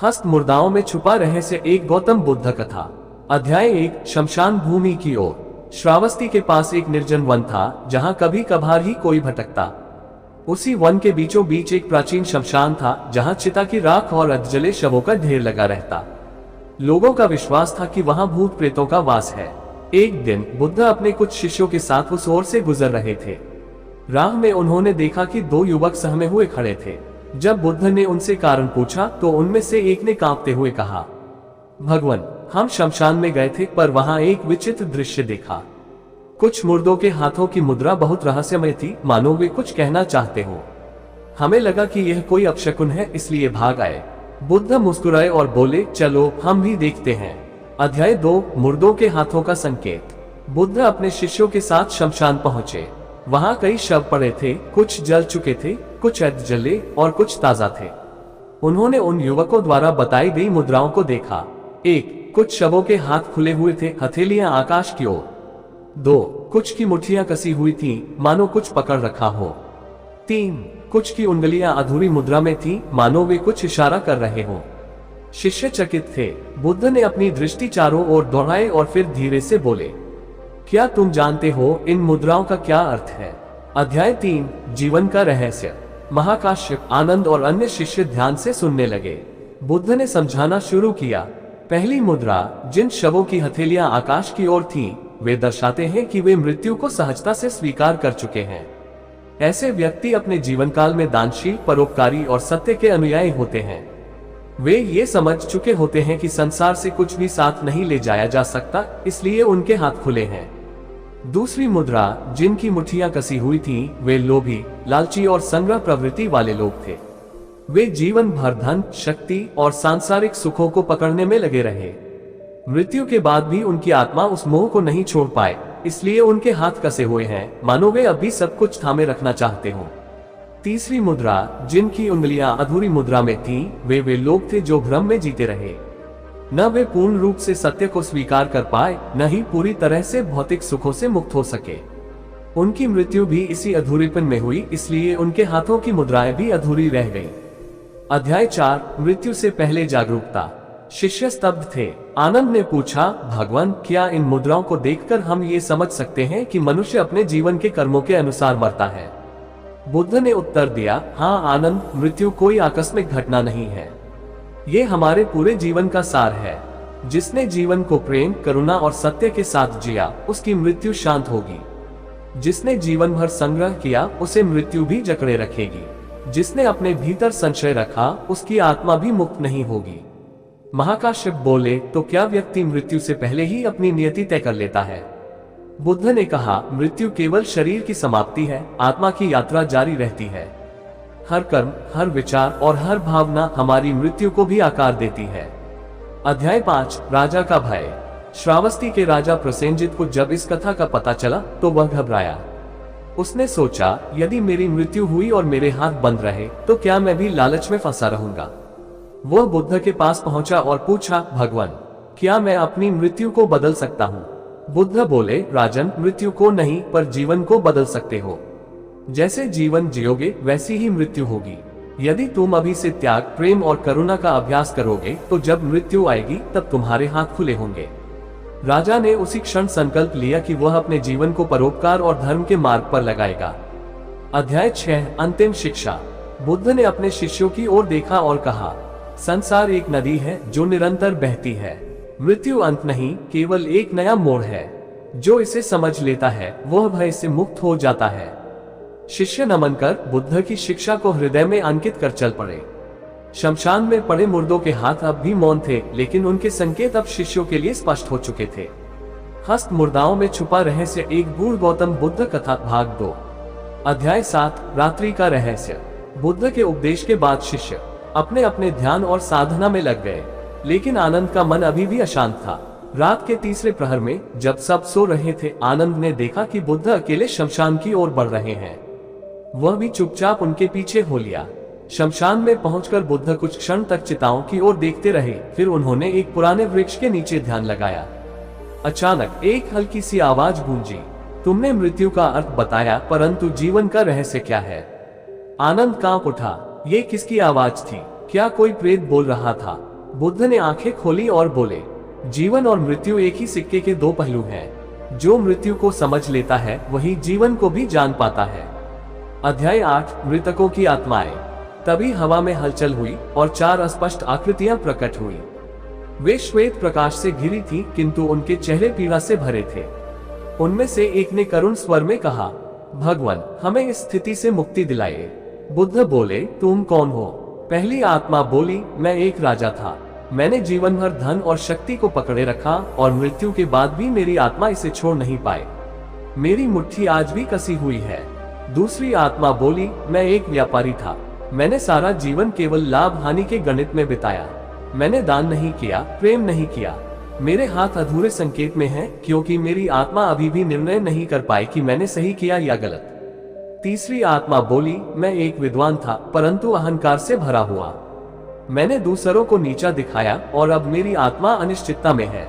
हस्त मुर्दाओं में छुपा रहस्य, एक गौतम बुद्ध कथा। अध्याय 1। शमशान भूमि की ओर। श्रावस्ती के पास एक निर्जन वन था, जहां कभी कभार ही कोई भटकता। उसी वन के बीचों बीच एक प्राचीन शमशान था, जहां चिता की राख और अधजले शवों का ढेर लगा रहता। लोगों का विश्वास था कि वहां भूत प्रेतों का वास है। एक दिन बुद्ध अपने कुछ शिष्यों के साथ उस ओर से गुजर रहे थे। राह में उन्होंने देखा कि दो युवक सहमे हुए खड़े थे। जब बुद्ध ने उनसे कारण पूछा तो उनमें से एक ने कांपते हुए कहा, भगवान, हम शमशान में गए थे, पर वहां एक विचित्र दृश्य देखा। कुछ मुर्दों के हाथों की मुद्रा बहुत रहस्यमय थी, मानो वे कुछ कहना चाहते हो। हमें लगा कि यह कोई अपशकुन है, इसलिए भाग आए। बुद्ध मुस्कुराए और बोले, चलो हम भी देखते हैं। अध्याय 2। मुर्दों के हाथों का संकेत। बुद्ध अपने शिष्यों के साथ शमशान पहुंचे। वहां कई शव पड़े थे, कुछ जल चुके थे, कुछ अधजले और कुछ ताजा थे। उन्होंने उन युवकों द्वारा बताई गई मुद्राओं को देखा। 1. कुछ शवों के हाथ खुले हुए थे, हथेलियां आकाश की ओर। 2. कुछ की मुट्ठियां कसी हुई थीं, मानो कुछ पकड़ रखा हो। 3. कुछ की उंगलियां अधूरी मुद्रा में थीं, मानो वे कुछ इशारा कर रहे हो। शिष्य चकित थे। बुद्ध ने अपनी दृष्टि चारों ओर दौड़ाई और फिर धीरे से बोले, क्या तुम जानते हो इन मुद्राओं का क्या अर्थ है? अध्याय 3। जीवन का रहस्य। महाकाश्यप, आनंद और अन्य शिष्य ध्यान से सुनने लगे। बुद्ध ने समझाना शुरू किया। पहली मुद्रा, जिन शवों की हथेलियां आकाश की ओर थीं, वे दर्शाते हैं कि वे मृत्यु को सहजता से स्वीकार कर चुके हैं। ऐसे व्यक्ति अपने जीवन काल में दानशील, परोपकारी और सत्य के अनुयायी होते हैं। वे ये समझ चुके होते हैं कि संसार से कुछ भी साथ नहीं ले जाया जा सकता, इसलिए उनके हाथ खुले हैं। दूसरी मुद्रा, जिनकी मुट्ठियां कसी हुई थीं, वे लोभी, लालची और संग्रह प्रवृत्ति वाले लोग थे। वे जीवन भर धन, शक्ति और सांसारिक सुखों को पकड़ने में लगे रहे। मृत्यु के बाद भी उनकी आत्मा उस मोह को नहीं छोड़ पाए, इसलिए उनके हाथ कसे हुए हैं, मानो वे अभी सब कुछ थामे रखना चाहते हो। तीसरी मुद्रा, जिनकी उंगलियां अधूरी मुद्रा में थीं, वे लोग थे जो भ्रम में जीते रहे। न वे पूर्ण रूप से सत्य को स्वीकार कर पाए, न ही पूरी तरह से भौतिक सुखों से मुक्त हो सके। उनकी मृत्यु भी इसी अधूरेपन में हुई, इसलिए उनके हाथों की मुद्राएं भी अधूरी रह गईं। अध्याय 4। मृत्यु से पहले जागरूकता। शिष्य स्तब्ध थे। आनंद ने पूछा, भगवान, क्या इन मुद्राओं को देखकर हम ये समझ सकते हैं कि मनुष्य अपने जीवन के कर्मों के अनुसार मरता है? बुद्ध ने उत्तर दिया, हाँ आनंद, मृत्यु कोई आकस्मिक घटना नहीं है। ये हमारे पूरे जीवन का सार है। जिसने जीवन को प्रेम, करुणा और सत्य के साथ जिया, उसकी मृत्यु शांत होगी। जिसने जीवन भर संग्रह किया, उसे मृत्यु भी जकड़े रखेगी। जिसने अपने भीतर संशय रखा, उसकी आत्मा भी मुक्त नहीं होगी। महाकाश्यप बोले, तो क्या व्यक्ति मृत्यु से पहले ही अपनी नियति तय कर लेता है? बुद्ध ने कहा, मृत्यु केवल शरीर की समाप्ति है, आत्मा की यात्रा जारी रहती है। हर कर्म, हर विचार और हर भावना हमारी मृत्यु को भी आकार देती है। अध्याय 5। राजा का भय। श्रावस्ती के राजा प्रसेनजित को जब इस कथा का पता चला तो वह घबराया। उसने सोचा, यदि मेरी मृत्यु हुई और मेरे हाथ बंद रहे तो क्या मैं भी लालच में फंसा रहूंगा? वह बुद्ध के पास पहुंचा और पूछा, भगवान, क्या मैं अपनी मृत्यु को बदल सकता हूँ? बुद्ध बोले, राजन, मृत्यु को नहीं पर जीवन को बदल सकते हो। जैसे जीवन जियोगे वैसी ही मृत्यु होगी। यदि तुम अभी से त्याग, प्रेम और करुणा का अभ्यास करोगे तो जब मृत्यु आएगी तब तुम्हारे हाथ खुले होंगे। राजा ने उसी क्षण संकल्प लिया कि वह अपने जीवन को परोपकार और धर्म के मार्ग पर लगाएगा। अध्याय 6। अंतिम शिक्षा। बुद्ध ने अपने शिष्यों की ओर देखा और कहा, संसार एक नदी है जो निरंतर बहती है। मृत्यु अंत नहीं, केवल एक नया मोड़ है। जो इसे समझ लेता है वह भय से मुक्त हो जाता है। शिष्य नमन कर बुद्ध की शिक्षा को हृदय में अंकित कर चल पड़े। शमशान में पड़े मुर्दों के हाथ अब भी मौन थे, लेकिन उनके संकेत अब शिष्यों के लिए स्पष्ट हो चुके थे। हस्त मुर्दाओं में छुपा रहस्य, एक बूढ़ गौतम बुद्ध कथा, भाग 2। अध्याय 7। रात्रि का रहस्य। बुद्ध के उपदेश के बाद शिष्य अपने अपने ध्यान और साधना में लग गए, लेकिन आनंद का मन अभी भी अशांत था। रात के तीसरे प्रहर में जब सब सो रहे थे, आनंद ने देखा कि बुद्ध अकेले शमशान की ओर बढ़ रहे हैं। वह भी चुपचाप उनके पीछे हो लिया। शमशान में पहुंचकर बुद्ध कुछ क्षण तक चिताओं की ओर देखते रहे, फिर उन्होंने एक पुराने वृक्ष के नीचे ध्यान लगाया। अचानक एक हल्की सी आवाज गूंजी, तुमने मृत्यु का अर्थ बताया, परंतु जीवन का रहस्य क्या है? आनंद कांप उठा। ये किसकी आवाज थी? क्या कोई प्रेत बोल रहा था? बुद्ध ने आंखें खोली और बोले, जीवन और मृत्यु एक ही सिक्के के दो पहलू हैं। जो मृत्यु को समझ लेता है वही जीवन को भी जान पाता है। अध्याय 8, मृतकों की आत्माएं। तभी हवा में हलचल हुई और 4 अस्पष्ट आकृतियां प्रकट हुई। वे श्वेत प्रकाश से घिरी थी, किंतु उनके चेहरे पीड़ा से भरे थे। उनमें से एक ने करुण स्वर में कहा, भगवान, हमें इस स्थिति से मुक्ति दिलाइए। बुद्ध बोले, तुम कौन हो? पहली आत्मा बोली, मैं एक राजा था। मैंने जीवन भर धन और शक्ति को पकड़े रखा और मृत्यु के बाद भी मेरी आत्मा इसे छोड़ नहीं पाए। मेरी मुट्ठी आज भी कसी हुई है। दूसरी आत्मा बोली, मैं एक व्यापारी था। मैंने सारा जीवन केवल लाभ हानि के गणित में बिताया। मैंने दान नहीं किया, प्रेम नहीं किया। मेरे हाथ अधूरे संकेत में हैं, क्योंकि मेरी आत्मा अभी भी निर्णय नहीं कर पाई कि मैंने सही किया या गलत। तीसरी आत्मा बोली, मैं एक विद्वान था, परंतु अहंकार से भरा हुआ। मैंने दूसरों को नीचा दिखाया और अब मेरी आत्मा अनिश्चितता में है।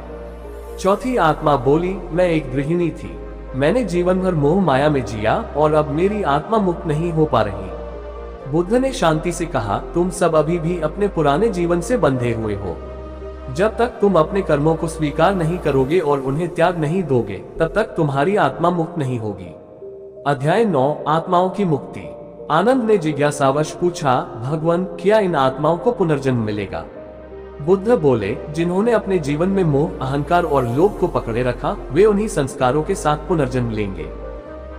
चौथी आत्मा बोली, मैं एक गृहिणी थी। मैंने जीवन भर मोह माया में जिया और अब मेरी आत्मा मुक्त नहीं हो पा रही। बुद्ध ने शांति से कहा, तुम सब अभी भी अपने पुराने जीवन से बंधे हुए हो। जब तक तुम अपने कर्मों को स्वीकार नहीं करोगे और उन्हें त्याग नहीं दोगे, तब तक तुम्हारी आत्मा मुक्त नहीं होगी। अध्याय 9, आत्माओं की मुक्ति। आनंद ने जिज्ञासावश पूछा, भगवान, क्या इन आत्माओं को पुनर्जन्म मिलेगा? बुद्ध बोले, जिन्होंने अपने जीवन में मोह, अहंकार और लोभ को पकड़े रखा, वे उन्हीं संस्कारों के साथ पुनर्जन्म लेंगे।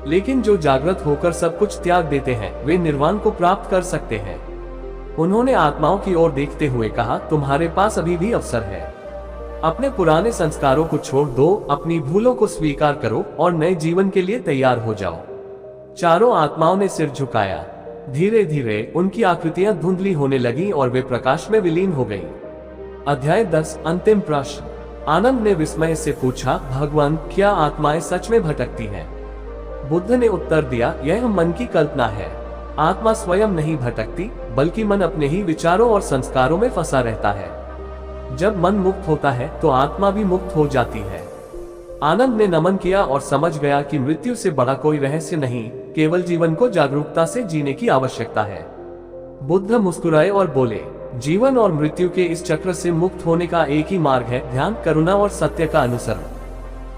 लेकिन जो जागृत होकर सब कुछ त्याग देते हैं, वे निर्वाण को प्राप्त कर सकते हैं। उन्होंने आत्माओं की ओर देखते हुए कहा, तुम्हारे पास अभी भी अवसर है। अपने पुराने संस्कारों को छोड़ दो, अपनी भूलों को स्वीकार करो और नए जीवन के लिए तैयार हो जाओ। चारों आत्माओं ने सिर झुकाया। धीरे धीरे उनकी आकृतियां धुंधली होने लगी और वे प्रकाश में विलीन हो गईं। अध्याय 10, अंतिम प्रश्न। आनंद ने विस्मय से पूछा, भगवान, क्या आत्माएं सच में भटकती हैं? बुद्ध ने उत्तर दिया, यह मन की कल्पना है। आत्मा स्वयं नहीं भटकती, बल्कि मन अपने ही विचारों और संस्कारों में फंसा रहता है। जब मन मुक्त होता है तो आत्मा भी मुक्त हो जाती है। आनंद ने नमन किया और समझ गया कि मृत्यु से बड़ा कोई रहस्य नहीं, केवल जीवन को जागरूकता से जीने की आवश्यकता है। बुद्ध मुस्कुराए और बोले, जीवन और मृत्यु के इस चक्र से मुक्त होने का एक ही मार्ग है, ध्यान, करुणा और सत्य का अनुसरण।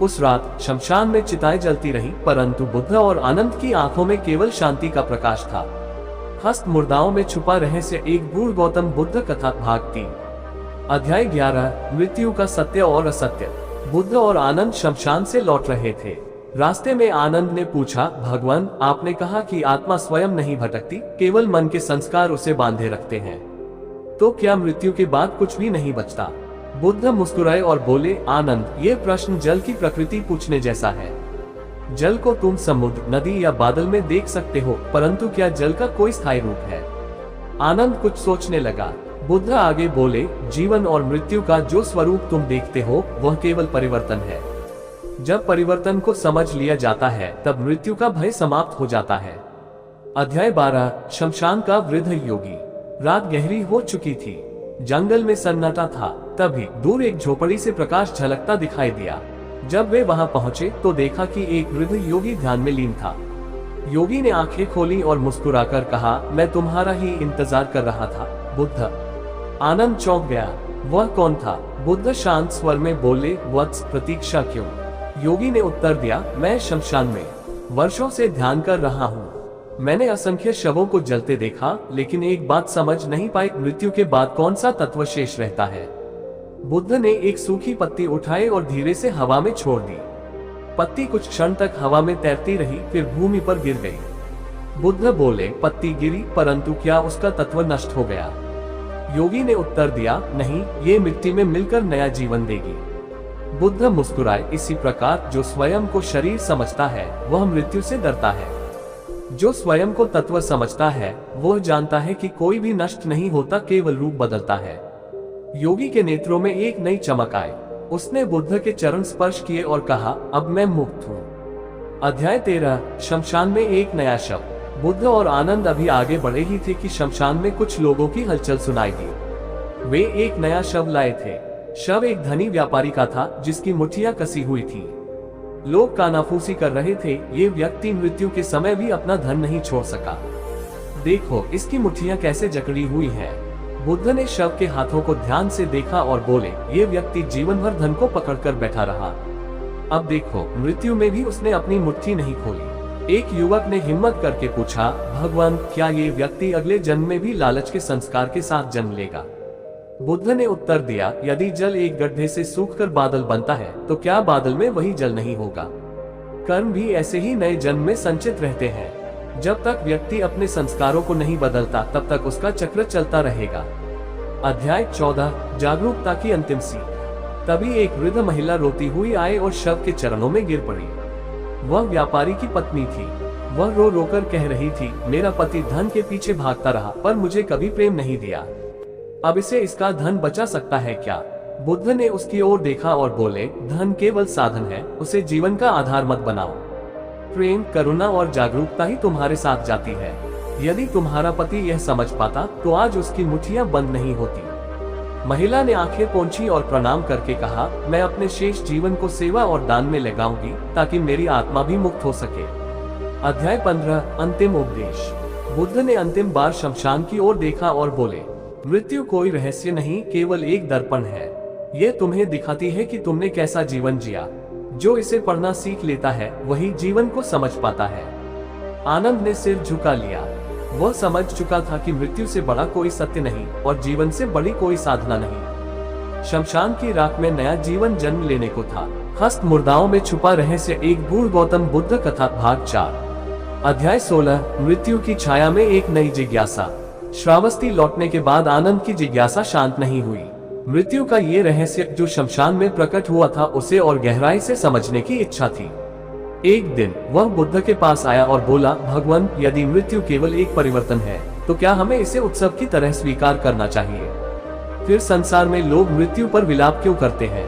उस रात शमशान में चिताएं जलती रही, परंतु बुद्ध और आनंद की आंखों में केवल शांति का प्रकाश था। हस्त मुर्दाओं में छुपा रहस्य, एक बूढ़ गौतम बुद्ध कथा, भाग 3। अध्याय 11, मृत्यु का सत्य और असत्य। बुद्ध और आनंद शमशान से लौट रहे थे। रास्ते में आनंद ने पूछा, भगवान, आपने कहा कि आत्मा स्वयं नहीं भटकती, केवल मन के संस्कार उसे बांधे रखते हैं। तो क्या मृत्यु के बाद कुछ भी नहीं बचता? बुद्ध मुस्कुराए और बोले, आनंद, ये प्रश्न जल की प्रकृति पूछने जैसा है। जल को तुम समुद्र, नदी या बादल में देख सकते हो, परंतु क्या जल का कोई स्थायी रूप है? आनंद कुछ सोचने लगा। बुद्ध आगे बोले, जीवन और मृत्यु का जो स्वरूप तुम देखते हो वह केवल परिवर्तन है। जब परिवर्तन को समझ लिया जाता है तब मृत्यु का भय समाप्त हो जाता है। अध्याय 12, शमशान का वृद्ध योगी। रात गहरी हो चुकी थी। जंगल में सन्नाटा था। तभी दूर एक झोपड़ी से प्रकाश झलकता दिखाई दिया। जब वे वहां पहुंचे तो देखा कि एक वृद्ध योगी ध्यान में लीन था। योगी ने आंखें खोली और मुस्कुराकर कहा, मैं तुम्हारा ही इंतजार कर रहा था, बुद्ध। आनंद चौंक गया। वह कौन था? बुद्ध शांत स्वर में बोले, वत्स, प्रतीक्षा क्यों? योगी ने उत्तर दिया, मैं शमशान में वर्षों से ध्यान कर रहा हूँ। मैंने असंख्य शवों को जलते देखा, लेकिन एक बात समझ नहीं पाई, मृत्यु के बाद कौन सा तत्व शेष रहता है? बुद्ध ने एक सूखी पत्ती उठाई और धीरे से हवा में छोड़ दी। पत्ती कुछ क्षण तक हवा में तैरती रही, फिर भूमि पर गिर गई। बुद्ध बोले, पत्ती गिरी, परंतु क्या उसका तत्व नष्ट हो गया? योगी ने उत्तर दिया, नहीं, ये मिट्टी में मिलकर नया जीवन देगी। बुद्ध मुस्कुराए, इसी प्रकार जो स्वयं को शरीर समझता है वह मृत्यु से डरता है। जो स्वयं को तत्व समझता है वह जानता है कि कोई भी नष्ट नहीं होता, केवल रूप बदलता है। योगी के नेत्रों में एक नई चमक आई। उसने बुद्ध के चरण स्पर्श किए और कहा, अब मैं मुक्त हूँ। अध्याय 13, शमशान में एक नया शव। बुद्ध और आनंद अभी आगे बढ़े ही थे कि शमशान में कुछ लोगों की हलचल सुनाई दी। वे एक नया शव लाए थे। शव एक धनी व्यापारी का था, जिसकी मुट्ठियां कसी हुई थी। लोग कानाफूसी कर रहे थे, ये व्यक्ति मृत्यु के समय भी अपना धन नहीं छोड़ सका। देखो, इसकी मुट्ठियां कैसे जकड़ी हुई हैं। बुद्ध ने शव के हाथों को ध्यान से देखा और बोले, ये व्यक्ति जीवन भर धन को पकड़कर बैठा रहा, अब देखो मृत्यु में भी उसने अपनी मुट्ठी नहीं खोली। एक युवक ने हिम्मत करके पूछा, भगवान क्या ये व्यक्ति अगले जन्म में भी लालच के संस्कार के साथ जन्म लेगा? बुद्ध ने उत्तर दिया, यदि जल एक गड्ढे से सूखकर बादल बनता है तो क्या बादल में वही जल नहीं होगा? कर्म भी ऐसे ही नए जन्म में संचित रहते हैं। जब तक व्यक्ति अपने संस्कारों को नहीं बदलता तब तक उसका चक्र चलता रहेगा। अध्याय 14, जागरूकता की अंतिम सीख। तभी एक वृद्ध महिला रोती हुई आई और शव के चरणों में गिर पड़ी। वह व्यापारी की पत्नी थी। वह रो रोकर कह रही थी, मेरा पति धन के पीछे भागता रहा पर मुझे कभी प्रेम नहीं दिया, अब इसे इसका धन बचा सकता है क्या? बुद्ध ने उसकी ओर देखा और बोले, धन केवल साधन है, उसे जीवन का आधार मत बनाओ। प्रेम, करुणा और जागरूकता ही तुम्हारे साथ जाती है। यदि तुम्हारा पति यह समझ पाता तो आज उसकी मुट्ठियां बंद नहीं होती। महिला ने आंखें पोंछी और प्रणाम करके कहा, मैं अपने शेष जीवन को सेवा और दान में लगाऊंगी ताकि मेरी आत्मा भी मुक्त हो सके। अध्याय 15, अंतिम उपदेश। बुद्ध ने अंतिम बार शमशान की ओर देखा और बोले, मृत्यु कोई रहस्य नहीं, केवल एक दर्पण है। ये तुम्हें दिखाती है कि तुमने कैसा जीवन जिया। जो इसे पढ़ना सीख लेता है वही जीवन को समझ पाता है। आनंद ने सिर झुका लिया। वह समझ चुका था कि मृत्यु से बड़ा कोई सत्य नहीं और जीवन से बड़ी कोई साधना नहीं। शमशान की राख में नया जीवन जन्म लेने को था। हस्त मुर्दाओं में छुपा रहस्य, एक बूढ़ गौतम बुद्ध कथा, भाग 4। अध्याय 16, मृत्यु की छाया में एक नई जिज्ञासा। श्रावस्ती लौटने के बाद आनंद की जिज्ञासा शांत नहीं हुई। मृत्यु का ये रहस्य जो शमशान में प्रकट हुआ था उसे और गहराई से समझने की इच्छा थी। एक दिन वह बुद्ध के पास आया और बोला, भगवान यदि मृत्यु केवल एक परिवर्तन है तो क्या हमें इसे उत्सव की तरह स्वीकार करना चाहिए? फिर संसार में लोग मृत्यु पर विलाप क्यों करते हैं?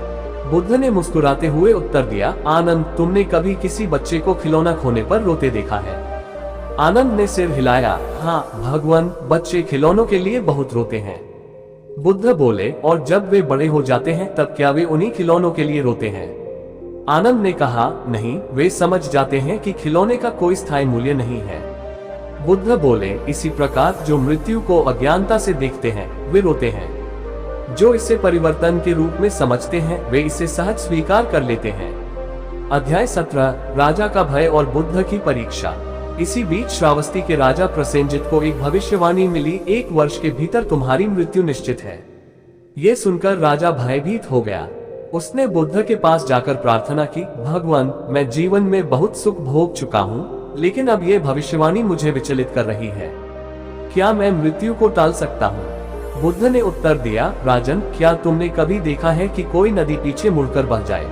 बुद्ध ने मुस्कुराते हुए उत्तर दिया, आनंद तुमने कभी किसी बच्चे को खिलौना खोने पर रोते देखा है? आनंद ने सिर हिलाया, हाँ भगवान, बच्चे खिलौनों के लिए बहुत रोते हैं। बुद्ध बोले, और जब वे बड़े हो जाते हैं तब क्या वे उन्हीं खिलौनों के लिए रोते हैं? आनंद ने कहा, नहीं, वे समझ जाते हैं कि खिलौने का कोई स्थायी मूल्य नहीं है। बुद्ध बोले, इसी प्रकार जो मृत्यु को अज्ञानता से देखते हैं वे रोते हैं। जो इसे परिवर्तन के रूप में समझते हैं वे इसे सहज स्वीकार कर लेते हैं। अध्याय 17, राजा का भय और बुद्ध की परीक्षा। इसी बीच श्रावस्ती के राजा प्रसेनजित को एक भविष्यवाणी मिली, 1 वर्ष के भीतर तुम्हारी मृत्यु निश्चित है। ये सुनकर राजा भयभीत हो गया। उसने बुद्ध के पास जाकर प्रार्थना की, भगवान मैं जीवन में बहुत सुख भोग चुका हूँ, लेकिन अब ये भविष्यवाणी मुझे विचलित कर रही है। क्या मैं मृत्यु को टाल सकता हूँ? बुद्ध ने उत्तर दिया, राजन क्या तुमने कभी देखा है कि कोई नदी पीछे मुड़कर बह जाए?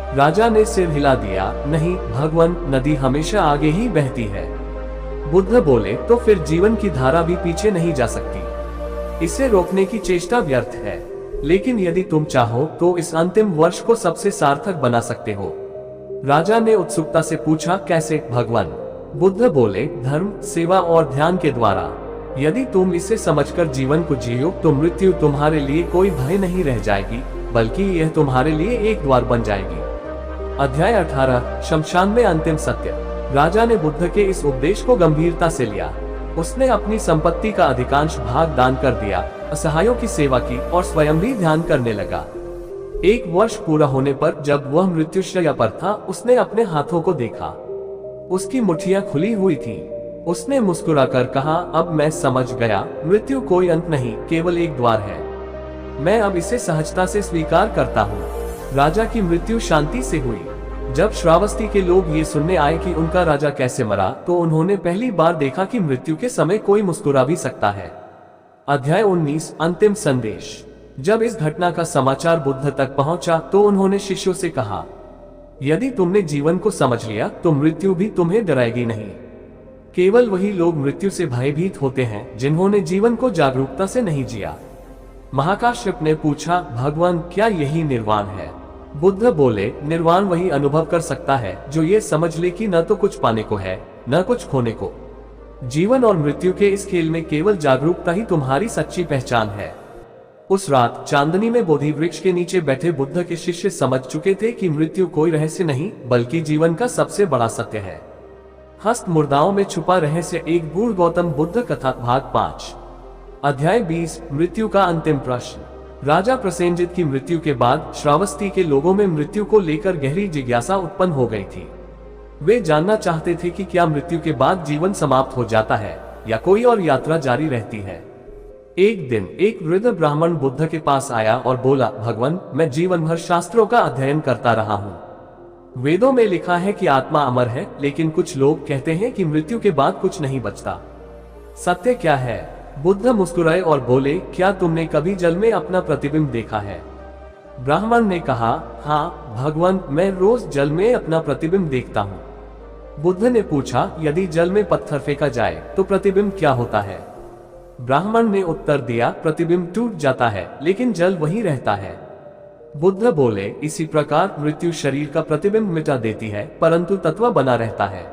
राजा ने सिर हिला दिया, नहीं भगवान, नदी हमेशा आगे ही बहती है। बुद्ध बोले, तो फिर जीवन की धारा भी पीछे नहीं जा सकती। इसे रोकने की चेष्टा व्यर्थ है। लेकिन यदि तुम चाहो तो इस अंतिम वर्ष को सबसे सार्थक बना सकते हो। राजा ने उत्सुकता से पूछा, कैसे भगवान? बुद्ध बोले, धर्म, सेवा और ध्यान के द्वारा। यदि तुम इसे समझकर जीवन को जियो तो मृत्यु तुम्हारे लिए कोई भय नहीं रह जाएगी, बल्कि यह तुम्हारे लिए एक द्वार बन जाएगी। अध्याय 18, शमशान में अंतिम सत्य। राजा ने बुद्ध के इस उपदेश को गंभीरता से लिया। उसने अपनी संपत्ति का अधिकांश भाग दान कर दिया, असहायों की सेवा की और स्वयं भी ध्यान करने लगा। 1 वर्ष पूरा होने पर जब वह मृत्युशैया पर था उसने अपने हाथों को देखा। उसकी मुट्ठियां खुली हुई थी। उसने मुस्कुराकर कहा, अब मैं समझ गया, मृत्यु कोई अंत नहीं, केवल एक द्वार है। मैं अब इसे सहजता से स्वीकार करता हूँ। राजा की मृत्यु शांति से हुई। जब श्रावस्ती के लोग ये सुनने आए कि उनका राजा कैसे मरा तो उन्होंने पहली बार देखा कि मृत्यु के समय कोई मुस्कुरा भी सकता है। अध्याय 19, अंतिम संदेश। जब इस घटना का समाचार बुद्ध तक पहुंचा तो उन्होंने शिष्यों से कहा, यदि तुमने जीवन को समझ लिया तो मृत्यु भी तुम्हें डराएगी नहीं। केवल वही लोग मृत्यु से भयभीत होते हैं जिन्होंने जीवन को जागरूकता से नहीं जिया। महाकाश्यप ने पूछा, भगवान क्या यही निर्वाण है? बुद्ध बोले, निर्वाण वही अनुभव कर सकता है जो ये समझ ले कि न तो कुछ पाने को है न कुछ खोने को। जीवन और मृत्यु के इस खेल में केवल जागरूकता ही तुम्हारी सच्ची पहचान है। उस रात चांदनी में बोधि वृक्ष के नीचे बैठे बुद्ध के शिष्य समझ चुके थे कि मृत्यु कोई रहस्य नहीं बल्कि जीवन का सबसे बड़ा सत्य है। हस्त मुर्दाओं में छुपा रहस्य, एक बूढ़ गौतम बुद्ध कथा, भाग 5। अध्याय 20 मृत्यु का अंतिम प्रश्न। राजा प्रसेनजित की मृत्यु के बाद श्रावस्ती के लोगों में मृत्यु को लेकर गहरी जिज्ञासा उत्पन्न हो गई थी। वे जानना चाहते थे कि क्या मृत्यु के बाद जीवन समाप्त हो जाता है या कोई और यात्रा जारी रहती है। एक दिन एक वृद्ध ब्राह्मण बुद्ध के पास आया और बोला, भगवान, मैं जीवन भर शास्त्रों का अध्ययन करता रहा हूँ। वेदों में लिखा है कि आत्मा अमर है, लेकिन कुछ लोग कहते हैं कि मृत्यु के बाद कुछ नहीं बचता। सत्य क्या है? बुद्ध मुस्कुराए और बोले, क्या तुमने कभी जल में अपना प्रतिबिंब देखा है? ब्राह्मण ने कहा, हाँ भगवान, मैं रोज जल में अपना प्रतिबिंब देखता हूँ। बुद्ध ने पूछा, यदि जल में पत्थर फेंका जाए तो प्रतिबिंब क्या होता है? ब्राह्मण ने उत्तर दिया, प्रतिबिंब टूट जाता है लेकिन जल वही रहता है। बुद्ध बोले, इसी प्रकार मृत्यु शरीर का प्रतिबिंब मिटा देती है, परंतु तत्व बना रहता है।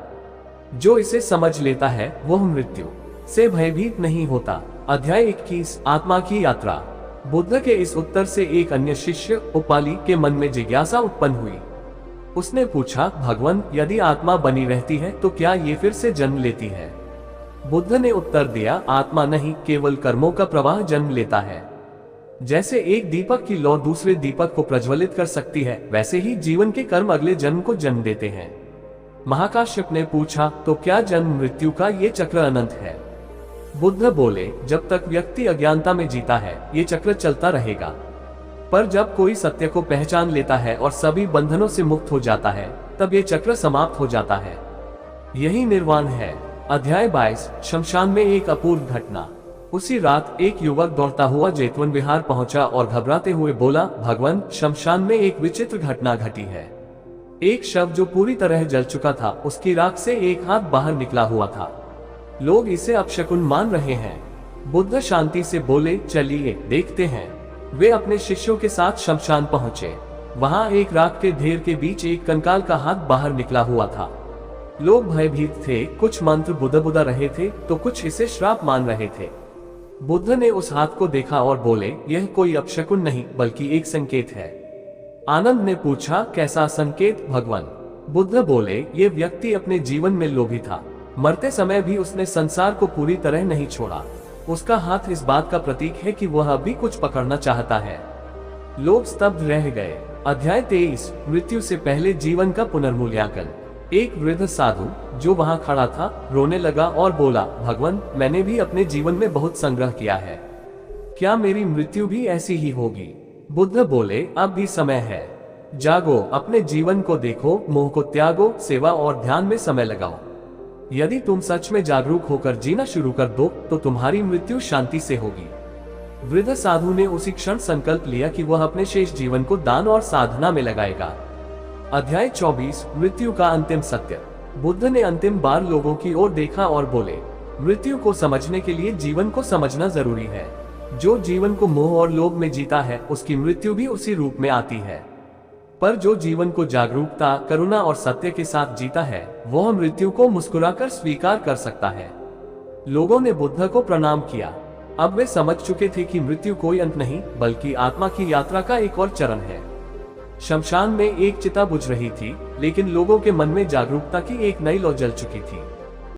जो इसे समझ लेता है वह मृत्यु से भयभीत नहीं होता। अध्याय 21 आत्मा की यात्रा। बुद्ध के इस उत्तर से एक अन्य शिष्य उपाली के मन में जिज्ञासा उत्पन्न हुई। उसने पूछा, भगवान, यदि आत्मा बनी रहती है तो क्या ये फिर से जन्म लेती है? बुद्ध ने उत्तर दिया, आत्मा नहीं, केवल कर्मों का प्रवाह जन्म लेता है। जैसे एक दीपक की लौ दूसरे दीपक को प्रज्वलित कर सकती है, वैसे ही जीवन के कर्म अगले जन्म को जन्म देते हैं। महाकाश्यप ने पूछा, तो क्या जन्म मृत्यु का ये चक्र अनंत है? बुद्ध बोले, जब तक व्यक्ति अज्ञानता में जीता है ये चक्र चलता रहेगा, पर जब कोई सत्य को पहचान लेता है और सभी बंधनों से मुक्त हो जाता है तब ये चक्र समाप्त हो जाता है। यही निर्वाण है। अध्याय 22 शमशान में एक अपूर्व घटना। उसी रात एक युवक दौड़ता हुआ जेतवन विहार पहुंचा और घबराते हुए बोला, भगवान, शमशान में एक विचित्र घटना घटी है। एक शव जो पूरी तरह जल चुका था, उसकी राख से एक हाथ बाहर निकला हुआ था। लोग इसे अपशकुन मान रहे हैं। बुद्ध शांति से बोले, चलिए देखते हैं। वे अपने शिष्यों के साथ शमशान पहुंचे। वहां एक राख के ढेर के बीच एक कंकाल का हाथ बाहर निकला हुआ था। लोग भयभीत थे, कुछ मंत्र बुदा रहे थे तो कुछ इसे श्राप मान रहे थे। बुद्ध ने उस हाथ को देखा और बोले, यह कोई अपशकुन नहीं बल्कि एक संकेत है। आनंद ने पूछा, कैसा संकेत भगवान? बुद्ध बोले, ये व्यक्ति अपने जीवन में लोभी था। मरते समय भी उसने संसार को पूरी तरह नहीं छोड़ा। उसका हाथ इस बात का प्रतीक है कि वह अभी कुछ पकड़ना चाहता है। लोग स्तब्ध रह गए। अध्याय 23 मृत्यु से पहले जीवन का पुनर्मूल्यांकन। एक वृद्ध साधु जो वहां खड़ा था रोने लगा और बोला, भगवान, मैंने भी अपने जीवन में बहुत संग्रह किया है, क्या मेरी मृत्यु भी ऐसी ही होगी? बुद्ध बोले, अब भी समय है, जागो, अपने जीवन को देखो, मोह को त्यागो, सेवा और ध्यान में समय लगाओ। यदि तुम सच में जागरूक होकर जीना शुरू कर दो तो तुम्हारी मृत्यु शांति से होगी। वृद्ध साधु ने उसी क्षण संकल्प लिया कि वह अपने शेष जीवन को दान और साधना में लगाएगा। अध्याय 24 मृत्यु का अंतिम सत्य। बुद्ध ने अंतिम बार लोगों की ओर देखा और बोले, मृत्यु को समझने के लिए जीवन को समझना जरूरी है। जो जीवन को मोह और लोभ में जीता है उसकी मृत्यु भी उसी रूप में आती है, पर जो जीवन को जागरूकता, करुणा और सत्य के साथ जीता है वह मृत्यु को मुस्कुराकर स्वीकार कर सकता है। लोगों ने बुद्ध को प्रणाम किया। अब वे समझ चुके थे कि मृत्यु कोई अंत नहीं बल्कि आत्मा की यात्रा का एक और चरण है। शमशान में एक चिता बुझ रही थी, लेकिन लोगों के मन में जागरूकता की एक नई लौ जल चुकी थी।